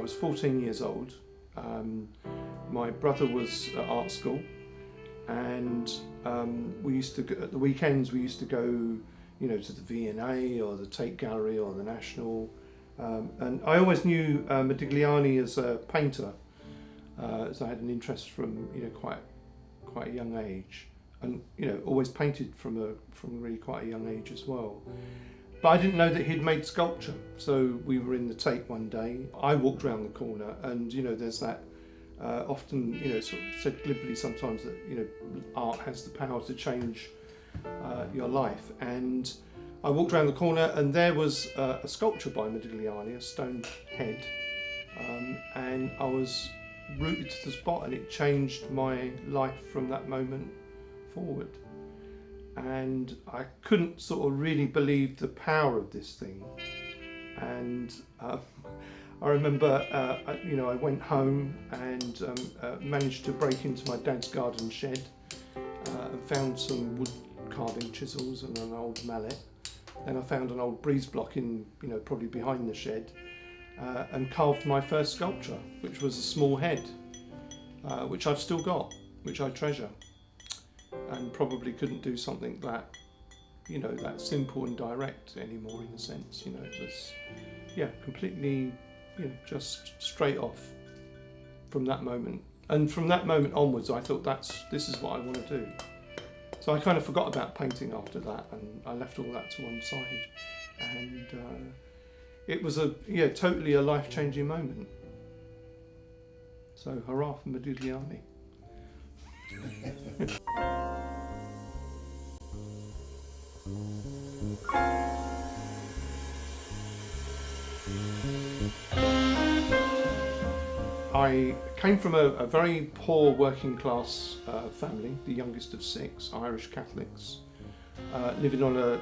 was 14 years old. My brother was at art school, and we used to go, at the weekends we used to go, you know, to the V&A or the Tate Gallery or the National, and I always knew Modigliani as a painter, as I had an interest from, you know, quite a young age, and, you know, always painted from really quite a young age as well. But I didn't know that he'd made sculpture. So we were in the Tate one day. I walked around the corner, and, you know, there's that often, you know, sort of said glibly sometimes that, you know, art has the power to change your life. And I walked around the corner, and there was a sculpture by Modigliani, a stone head, and I was rooted to the spot, and it changed my life from that moment forward. And I couldn't sort of really believe the power of this thing. And I remember, you know, I went home and managed to break into my dad's garden shed and found some wood carving chisels and an old mallet. Then I found an old breeze block in, you know, probably behind the shed, and carved my first sculpture, which was a small head, which I've still got, which I treasure. And probably couldn't do something that, you know, that simple and direct anymore, in a sense. You know, it was, yeah, completely, you know, just straight off from that moment. And from that moment onwards, I thought this is what I want to do. So I kind of forgot about painting after that, and I left all that to one side. And it was totally a life-changing moment. So hurrah for Modigliani. I came from a very poor working class family, the youngest of 6, Irish Catholics, living on a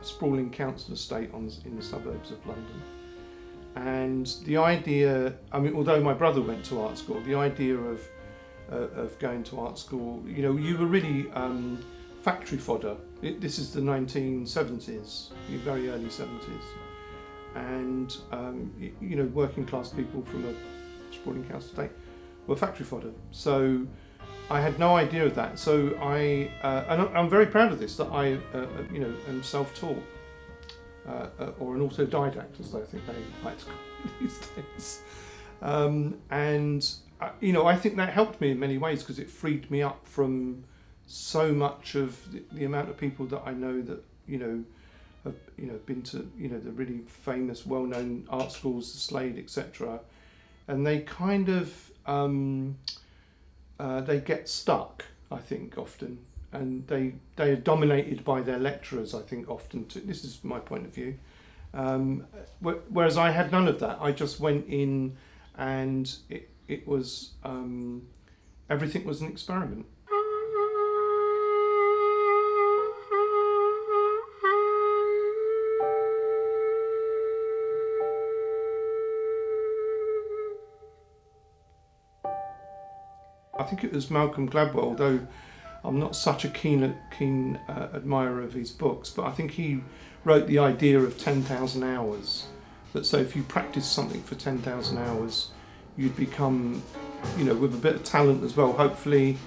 sprawling council estate in the suburbs of London. And the idea, I mean, although my brother went to art school, the idea of going to art school, you know, you were really factory fodder. This is the 1970s, the very early 70s. And, you know, working class people from a sprawling council estate were factory fodder. So I had no idea of that. So and I'm very proud of this, that I, you know, am self-taught, or an autodidact, as I think they like to call it these days. And, you know, I think that helped me in many ways, because it freed me up from so much of the amount of people that I know that, you know, have, you know, been to, you know, the really famous, well-known art schools, the Slade, etc. And they kind of, they get stuck, I think, often. And they are dominated by their lecturers, I think, often too. This is my point of view. Whereas I had none of that. I just went in, and it was, everything was an experiment. I think it was Malcolm Gladwell, although I'm not such a keen admirer of his books, but I think he wrote the idea of 10,000 hours. That so if you practice something for 10,000 hours, you'd become, you know, with a bit of talent as well, hopefully,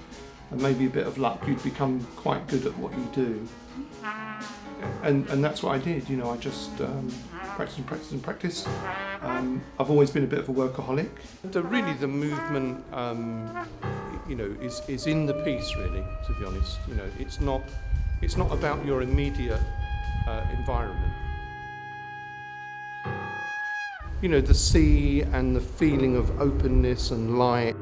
and maybe a bit of luck, you'd become quite good at what you do. And that's what I did, you know, I just practiced and practiced. I've always been a bit of a workaholic. Really the movement, you know, is in the piece, really, to be honest. You know, it's not about your immediate environment. You know, the sea and the feeling of openness and light.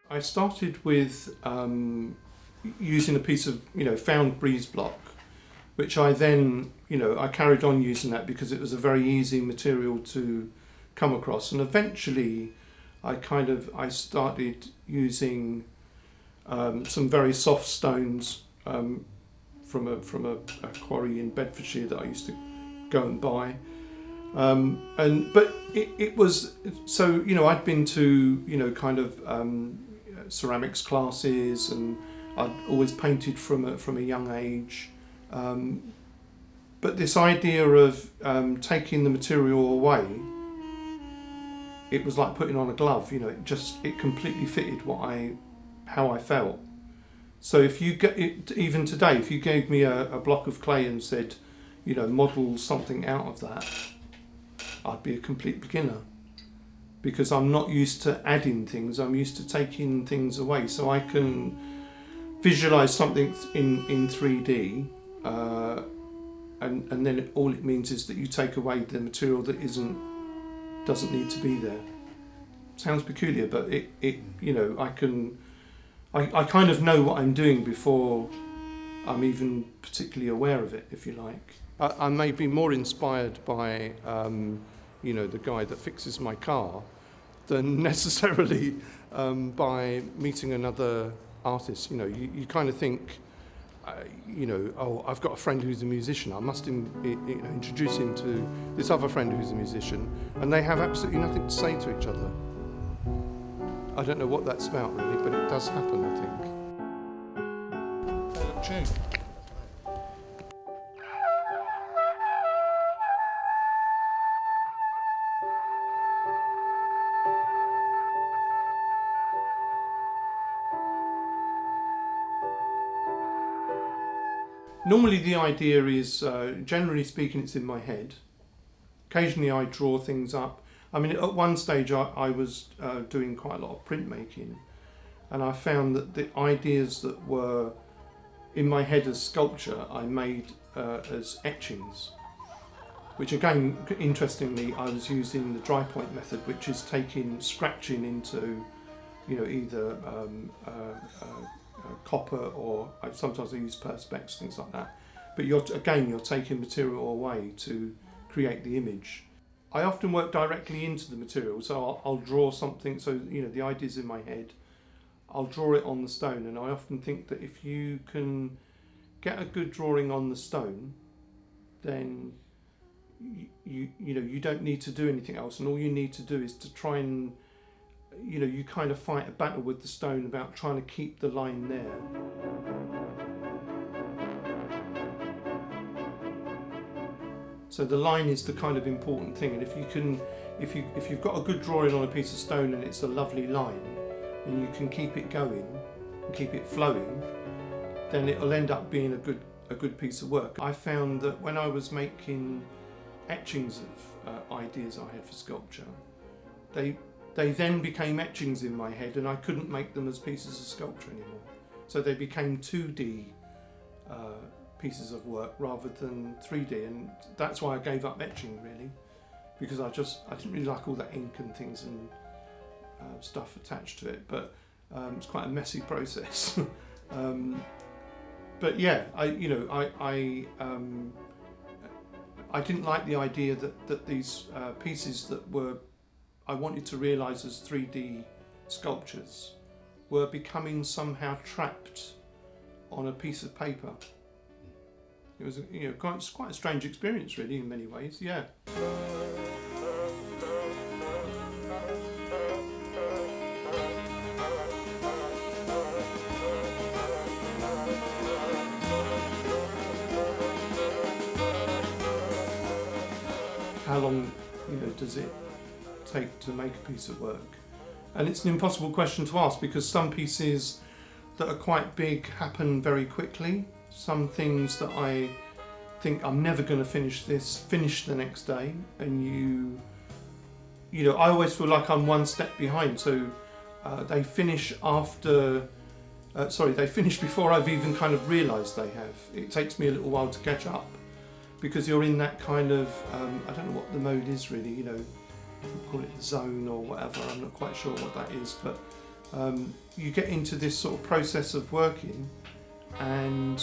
I started with using a piece of, you know, found breeze block, which I then, you know, I carried on using that because it was a very easy material to come across. And eventually I started using some very soft stones from a quarry in Bedfordshire that I used to go and buy. But it was, so, you know, I'd been to, you know, kind of ceramics classes, and I'd always painted from a young age. But this idea of taking the material away, it was like putting on a glove, you know, it completely fitted how I felt. So if you get it, even today, if you gave me a block of clay and said, you know, model something out of that, I'd be a complete beginner, because I'm not used to adding things, I'm used to taking things away. So I can visualize something in 3D, and then all it means is that you take away the material that doesn't need to be there. Sounds peculiar, but it you know, I kind of know what I'm doing before I'm even particularly aware of it, if you like. I may be more inspired by you know, the guy that fixes my car than necessarily by meeting another artist. You know, you kind of think, you know, oh, I've got a friend who's a musician, I must introduce him to this other friend who's a musician, and they have absolutely nothing to say to each other. I don't know what that's about really, but it does happen, I think. Hey, look, tune. Normally the idea is, generally speaking, it's in my head. Occasionally I draw things up. I mean, at one stage I was doing quite a lot of printmaking, and I found that the ideas that were in my head as sculpture, I made as etchings, which again, interestingly, I was using the dry point method, which is scratching into, you know, either copper, or sometimes I use perspex, things like that. But you're taking material away to create the image. I often work directly into the material, so I'll draw something, so you know, the idea's in my head, I'll draw it on the stone, and I often think that if you can get a good drawing on the stone, then you know, you don't need to do anything else, and all you need to do is to try and, you know, you kind of fight a battle with the stone about trying to keep the line there. So the line is the kind of important thing, and if you've got a good drawing on a piece of stone and it's a lovely line, and you can keep it going and keep it flowing, then it'll end up being a good piece of work. I found that when I was making etchings of ideas I had for sculpture, they then became etchings in my head, and I couldn't make them as pieces of sculpture anymore. So they became 2D pieces of work rather than 3D, and that's why I gave up etching really, because I didn't really like all that ink and things and stuff attached to it. But it's quite a messy process. But yeah, I didn't like the idea that these pieces that I wanted to realise as 3D sculptures were becoming somehow trapped on a piece of paper. It was, you know, quite a strange experience really in many ways, yeah. How long, you know, does it take to make a piece of work? And it's an impossible question to ask, because some pieces that are quite big happen very quickly. Some things that I think I'm never going to finish the next day, and you know, I always feel like I'm one step behind. So they finish they finish before I've even kind of realised they have. It takes me a little while to catch up, because you're in that kind of I don't know what the mode is really, you know, call it the zone or whatever, I'm not quite sure what that is, but you get into this sort of process of working, and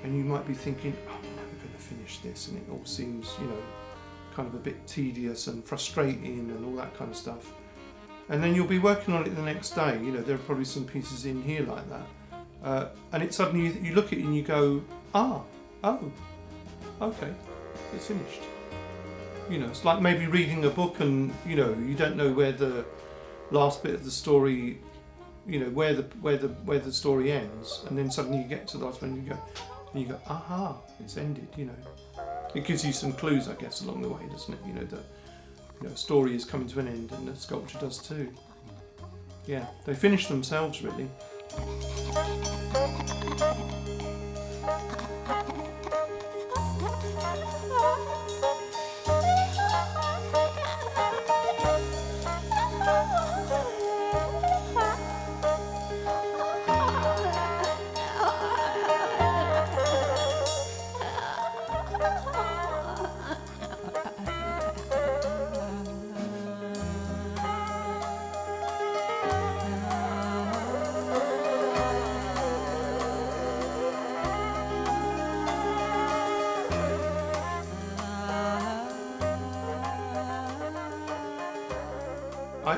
you might be thinking, oh, I'm never going to finish this, and it all seems, you know, kind of a bit tedious and frustrating and all that kind of stuff. And then you'll be working on it the next day, you know, there are probably some pieces in here like that, and it suddenly, you look at it and you go, oh, okay, it's finished. You know, it's like maybe reading a book and, you know, you don't know where the last bit of the story where the story ends, and then suddenly you get to the last one and you go, aha, it's ended. It gives you some clues, I guess, along the way, doesn't it? That a story is coming to an end, and the sculpture does too. Yeah, they finish themselves really.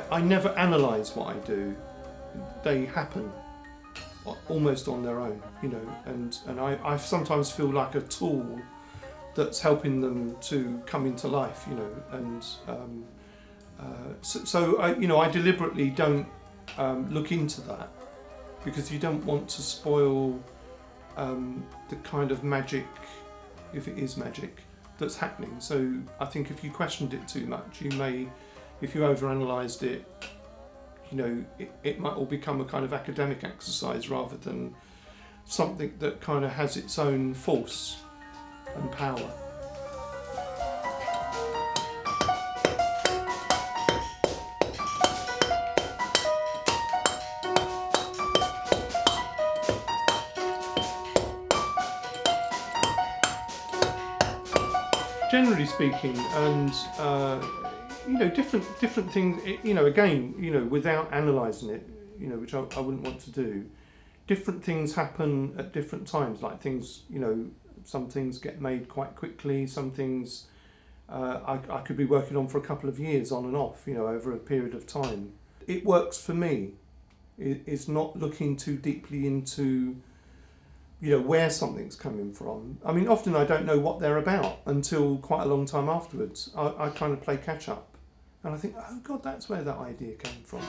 I never analyse what I do. They happen almost on their own, and I sometimes feel like a tool that's helping them to come into life, and so I deliberately don't look into that, because you don't want to spoil the kind of magic, if it is magic, that's happening. So I think if you questioned it too much, you may, if you overanalyzed it, it might all become a kind of academic exercise rather than something that kind of has its own force and power. Generally speaking, and different things, again, without analysing it, which I wouldn't want to do, different things happen at different times, like things, some things get made quite quickly, some things I could be working on for a couple of years on and off, over a period of time. It works for me. It's not looking too deeply into where something's coming from. I mean, often I don't know what they're about until quite a long time afterwards. I kind of play catch up, and I think, oh God, that's where that idea came from.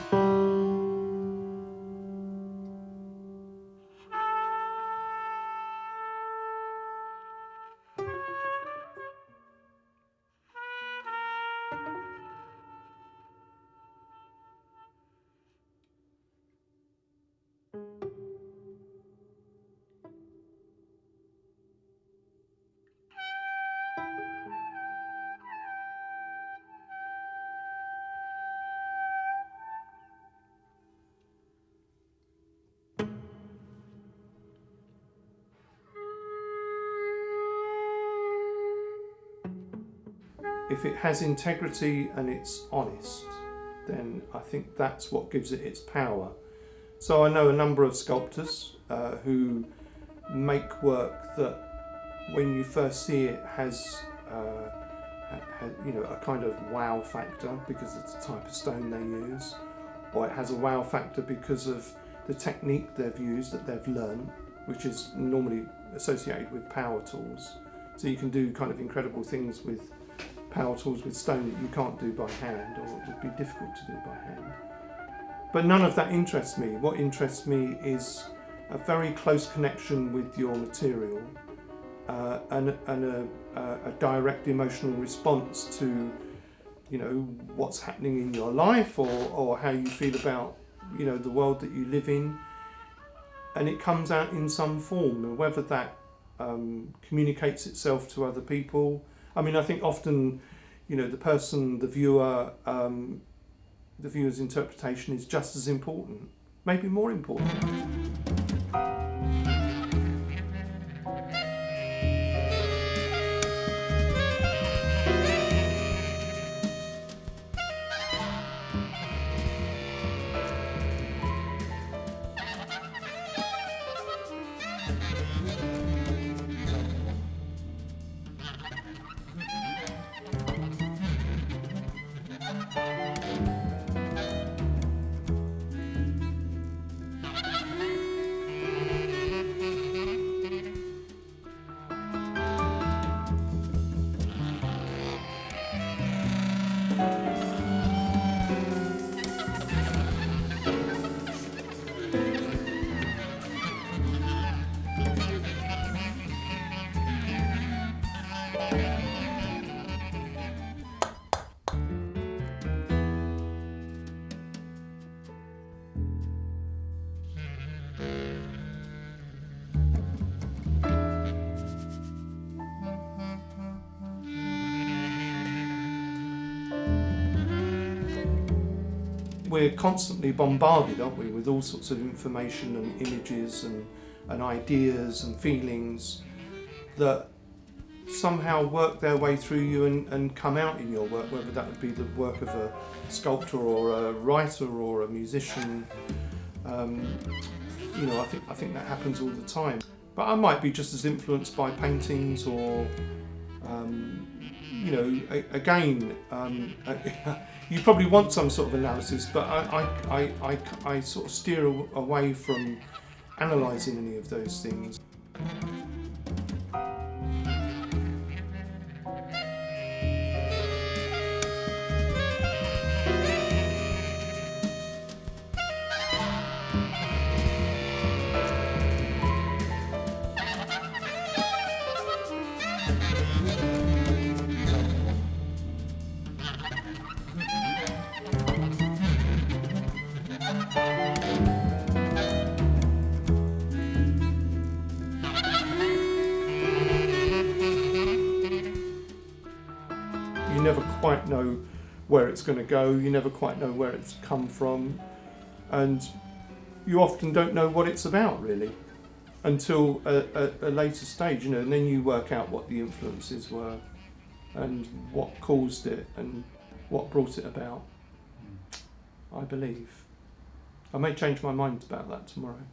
If it has integrity and it's honest, then I think that's what gives it its power. So I know a number of sculptors who make work that, when you first see it, has a kind of wow factor because it's the type of stone they use, or it has a wow factor because of the technique they've used that they've learned, which is normally associated with power tools. So you can do kind of incredible things with power tools with stone that you can't do by hand, or it would be difficult to do by hand. But none of that interests me. What interests me is a very close connection with your material, and a direct emotional response to what's happening in your life, or how you feel about the world that you live in, and it comes out in some form, and whether that communicates itself to other people. I mean, I think often, the viewer's interpretation is just as important, maybe more important. we're constantly bombarded, aren't we, with all sorts of information and images and ideas and feelings that somehow work their way through you and come out in your work, whether that would be the work of a sculptor or a writer or a musician. You know, I think that happens all the time. But I might be just as influenced by paintings or, you know, again, you probably want some sort of analysis, but I sort of steer away from analysing any of those things. You never quite know where it's going to go, you never quite know where it's come from, and you often don't know what it's about really until a later stage, you know, and then you work out what the influences were and what caused it and what brought it about, I believe. I may change my mind about that tomorrow.